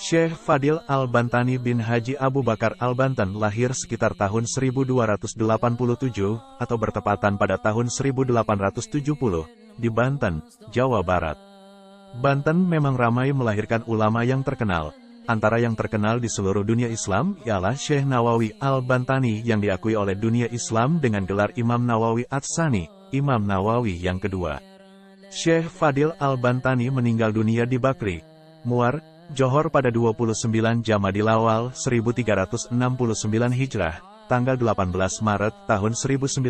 Syekh Fadil Al-Bantani bin Haji Abu Bakar Al-Bantan lahir sekitar tahun 1287 atau bertepatan pada tahun 1870 di Banten, Jawa Barat. Banten memang ramai melahirkan ulama yang terkenal. Antara yang terkenal di seluruh dunia Islam ialah Syekh Nawawi Al-Bantani yang diakui oleh dunia Islam dengan gelar Imam Nawawi Ats-Tsani, Imam Nawawi yang kedua. Syekh Fadil Al-Bantani meninggal dunia di Bakri, Muar, Johor pada 29 Jamadil Awal 1369 Hijrah, tanggal 18 Maret tahun 1950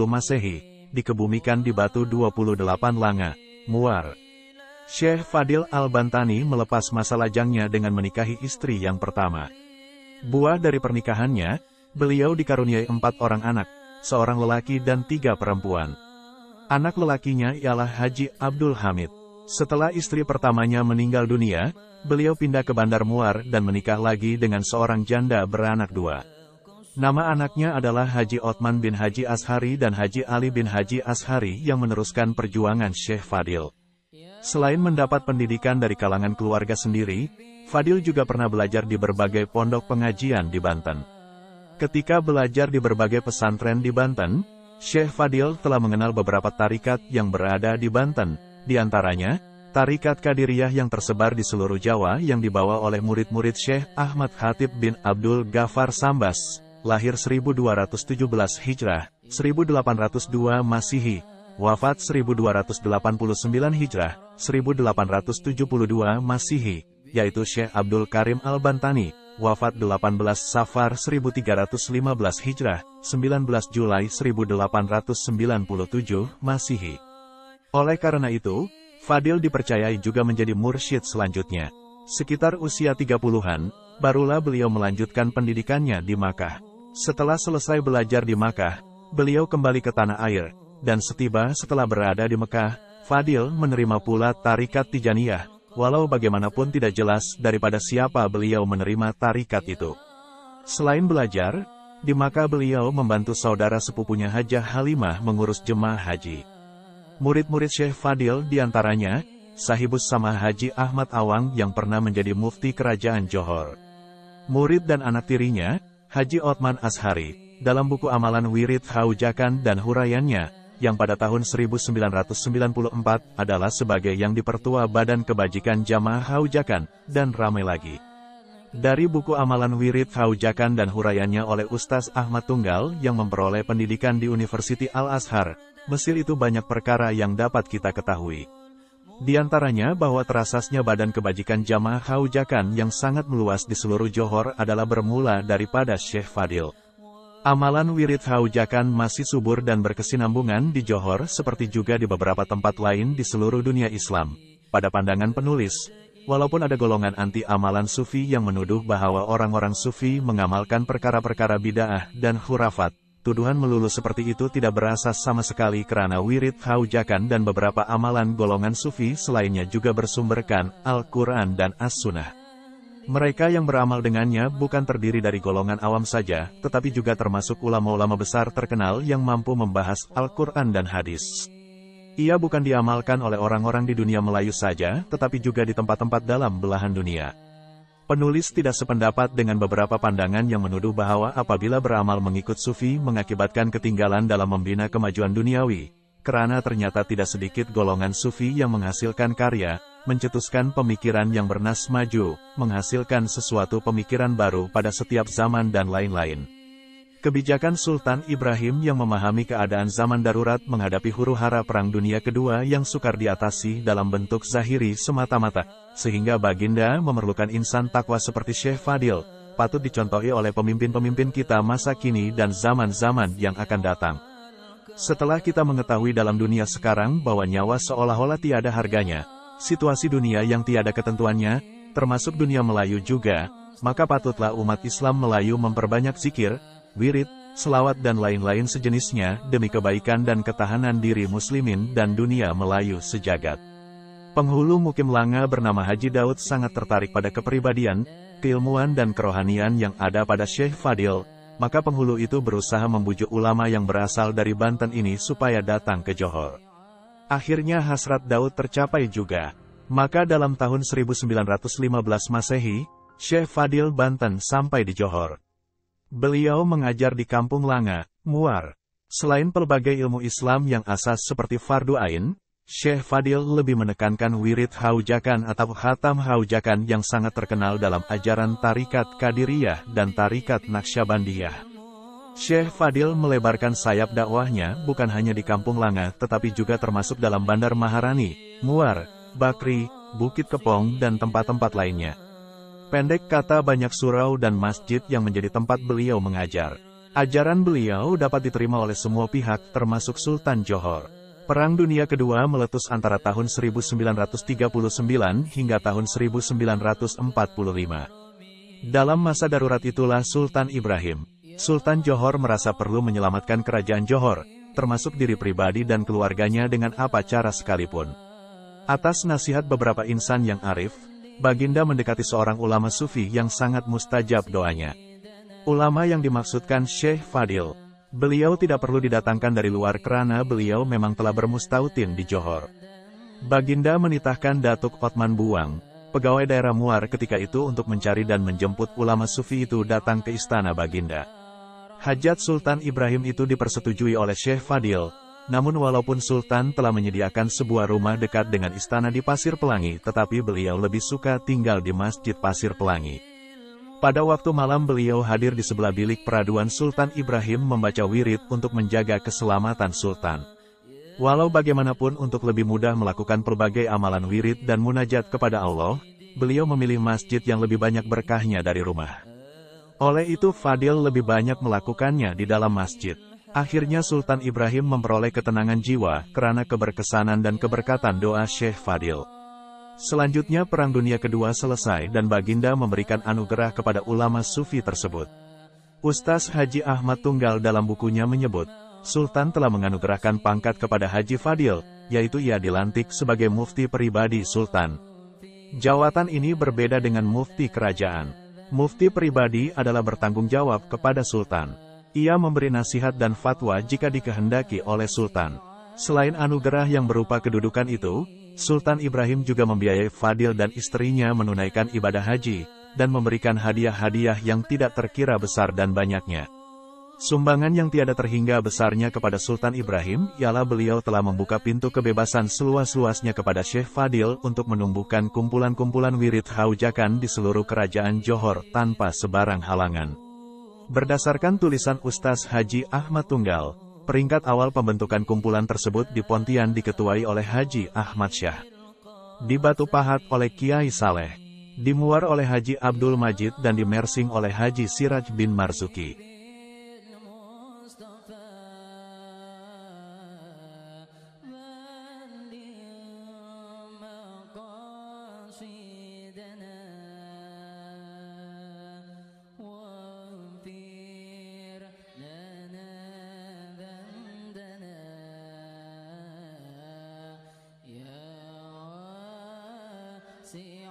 Masehi, dikebumikan di Batu 28 Langa, Muar. Syekh Fadil Al-Bantani melepas masa lajangnya dengan menikahi istri yang pertama. Buah dari pernikahannya, beliau dikaruniai 4 orang anak, seorang lelaki dan 3 perempuan. Anak lelakinya ialah Haji Abdul Hamid. Setelah istri pertamanya meninggal dunia, beliau pindah ke Bandar Muar dan menikah lagi dengan seorang janda beranak 2. Nama anaknya adalah Haji Othman bin Haji Ashari dan Haji Ali bin Haji Ashari yang meneruskan perjuangan Syekh Fadil. Selain mendapat pendidikan dari kalangan keluarga sendiri, Fadil juga pernah belajar di berbagai pondok pengajian di Banten. Ketika belajar di berbagai pesantren di Banten, Syekh Fadil telah mengenal beberapa tarikat yang berada di Banten. Di antaranya, tarikat Qadiriyah yang tersebar di seluruh Jawa yang dibawa oleh murid-murid Syekh Ahmad Khatib bin Abdul Ghaffar Sambas, lahir 1217 Hijrah, 1802 Masihi, wafat 1289 Hijrah, 1872 Masihi, yaitu Syekh Abdul Karim Al-Bantani, wafat 18 Safar 1315 Hijrah, 19 Julai 1897 Masihi. Oleh karena itu, Fadil dipercayai juga menjadi mursyid selanjutnya. Sekitar usia 30-an, barulah beliau melanjutkan pendidikannya di Makkah. Setelah selesai belajar di Makkah, beliau kembali ke tanah air, dan setelah berada di Mekah, Fadil menerima pula tarikat Tijaniyah, walau bagaimanapun tidak jelas daripada siapa beliau menerima tarikat itu. Selain belajar, di Makkah beliau membantu saudara sepupunya Hajah Halimah mengurus jemaah haji. Murid-murid Syekh Fadil diantaranya, Sahibus Sama Haji Ahmad Awang yang pernah menjadi mufti kerajaan Johor. Murid dan anak tirinya, Haji Othman Ashari, dalam buku amalan wirid haujakan dan huraiannya, yang pada tahun 1994 adalah sebagai yang dipertua Badan Kebajikan Jamaah Haujakan, dan ramai lagi. Dari buku amalan wirid haujakan dan huraiannya oleh Ustaz Ahmad Tunggal yang memperoleh pendidikan di University Al-Azhar, Mesir itu banyak perkara yang dapat kita ketahui. Di antaranya bahwa terasasnya Badan Kebajikan Jamaah Haujakan yang sangat meluas di seluruh Johor adalah bermula daripada Syekh Fadil. Amalan wirid haujakan masih subur dan berkesinambungan di Johor seperti juga di beberapa tempat lain di seluruh dunia Islam. Pada pandangan penulis, walaupun ada golongan anti amalan sufi yang menuduh bahwa orang-orang sufi mengamalkan perkara-perkara bid'ah dan khurafat, tuduhan melulu seperti itu tidak berasas sama sekali karena wirid haujakan dan beberapa amalan golongan sufi selainnya juga bersumberkan Al-Quran dan As-Sunnah. Mereka yang beramal dengannya bukan terdiri dari golongan awam saja, tetapi juga termasuk ulama-ulama besar terkenal yang mampu membahas Al-Quran dan hadis. Ia bukan diamalkan oleh orang-orang di dunia Melayu saja, tetapi juga di tempat-tempat dalam belahan dunia. Penulis tidak sependapat dengan beberapa pandangan yang menuduh bahwa apabila beramal mengikut sufi mengakibatkan ketinggalan dalam membina kemajuan duniawi, karena ternyata tidak sedikit golongan sufi yang menghasilkan karya, mencetuskan pemikiran yang bernas maju, menghasilkan sesuatu pemikiran baru pada setiap zaman dan lain-lain. Kebijakan Sultan Ibrahim yang memahami keadaan zaman darurat menghadapi huru-hara Perang Dunia Kedua yang sukar diatasi dalam bentuk zahiri semata-mata, sehingga Baginda memerlukan insan takwa seperti Syekh Fadil, patut dicontohi oleh pemimpin-pemimpin kita masa kini dan zaman-zaman yang akan datang. Setelah kita mengetahui dalam dunia sekarang bahwa nyawa seolah-olah tiada harganya, situasi dunia yang tiada ketentuannya, termasuk dunia Melayu juga, maka patutlah umat Islam Melayu memperbanyak zikir, wirid, selawat dan lain-lain sejenisnya demi kebaikan dan ketahanan diri muslimin dan dunia Melayu sejagat. Penghulu Mukim Langa bernama Haji Daud sangat tertarik pada kepribadian, keilmuan dan kerohanian yang ada pada Syekh Fadil, maka penghulu itu berusaha membujuk ulama yang berasal dari Banten ini supaya datang ke Johor. Akhirnya hasrat Daud tercapai juga. Maka dalam tahun 1915 Masehi, Syekh Fadil Banten sampai di Johor. Beliau mengajar di Kampung Langa, Muar. Selain pelbagai ilmu Islam yang asas seperti fardu ain, Syekh Fadil lebih menekankan wirid haujakan atau khatam haujakan yang sangat terkenal dalam ajaran Tarikat Qadiriyah dan Tarikat Naqsyabandiyah. Syekh Fadil melebarkan sayap dakwahnya bukan hanya di Kampung Langa tetapi juga termasuk dalam Bandar Maharani, Muar, Bakri, Bukit Kepong dan tempat-tempat lainnya. Pendek kata banyak surau dan masjid yang menjadi tempat beliau mengajar. Ajaran beliau dapat diterima oleh semua pihak termasuk Sultan Johor. Perang Dunia Kedua meletus antara tahun 1939 hingga tahun 1945. Dalam masa darurat itulah Sultan Ibrahim, Sultan Johor merasa perlu menyelamatkan kerajaan Johor, termasuk diri pribadi dan keluarganya dengan apa cara sekalipun. Atas nasihat beberapa insan yang arif, Baginda mendekati seorang ulama sufi yang sangat mustajab doanya. Ulama yang dimaksudkan Syekh Fadil. Beliau tidak perlu didatangkan dari luar kerana beliau memang telah bermustautin di Johor. Baginda menitahkan Datuk Otman Buang, pegawai daerah Muar ketika itu untuk mencari dan menjemput ulama sufi itu datang ke istana Baginda. Hajat Sultan Ibrahim itu dipersetujui oleh Syekh Fadil, namun walaupun Sultan telah menyediakan sebuah rumah dekat dengan istana di Pasir Pelangi, tetapi beliau lebih suka tinggal di Masjid Pasir Pelangi. Pada waktu malam beliau hadir di sebelah bilik peraduan Sultan Ibrahim membaca wirid untuk menjaga keselamatan Sultan. Walau bagaimanapun untuk lebih mudah melakukan pelbagai amalan wirid dan munajat kepada Allah, beliau memilih masjid yang lebih banyak berkahnya dari rumah. Oleh itu Fadil lebih banyak melakukannya di dalam masjid. Akhirnya Sultan Ibrahim memperoleh ketenangan jiwa karena keberkesanan dan keberkatan doa Syekh Fadil. Selanjutnya Perang Dunia Kedua selesai dan Baginda memberikan anugerah kepada ulama sufi tersebut. Ustaz Haji Ahmad Tunggal dalam bukunya menyebut, Sultan telah menganugerahkan pangkat kepada Haji Fadil, yaitu ia dilantik sebagai mufti pribadi Sultan. Jawatan ini berbeda dengan mufti kerajaan. Mufti pribadi adalah bertanggung jawab kepada Sultan. Ia memberi nasihat dan fatwa jika dikehendaki oleh Sultan. Selain anugerah yang berupa kedudukan itu, Sultan Ibrahim juga membiayai Fadil dan istrinya menunaikan ibadah haji, dan memberikan hadiah-hadiah yang tidak terkira besar dan banyaknya. Sumbangan yang tiada terhingga besarnya kepada Sultan Ibrahim, ialah beliau telah membuka pintu kebebasan seluas-luasnya kepada Syekh Fadil untuk menumbuhkan kumpulan-kumpulan wirid haujakan di seluruh kerajaan Johor tanpa sebarang halangan. Berdasarkan tulisan Ustaz Haji Ahmad Tunggal, peringkat awal pembentukan kumpulan tersebut di Pontian diketuai oleh Haji Ahmad Syah. Di Batu Pahat oleh Kiai Saleh. Di Muar oleh Haji Abdul Majid dan di Mersing oleh Haji Siraj bin Marzuki. See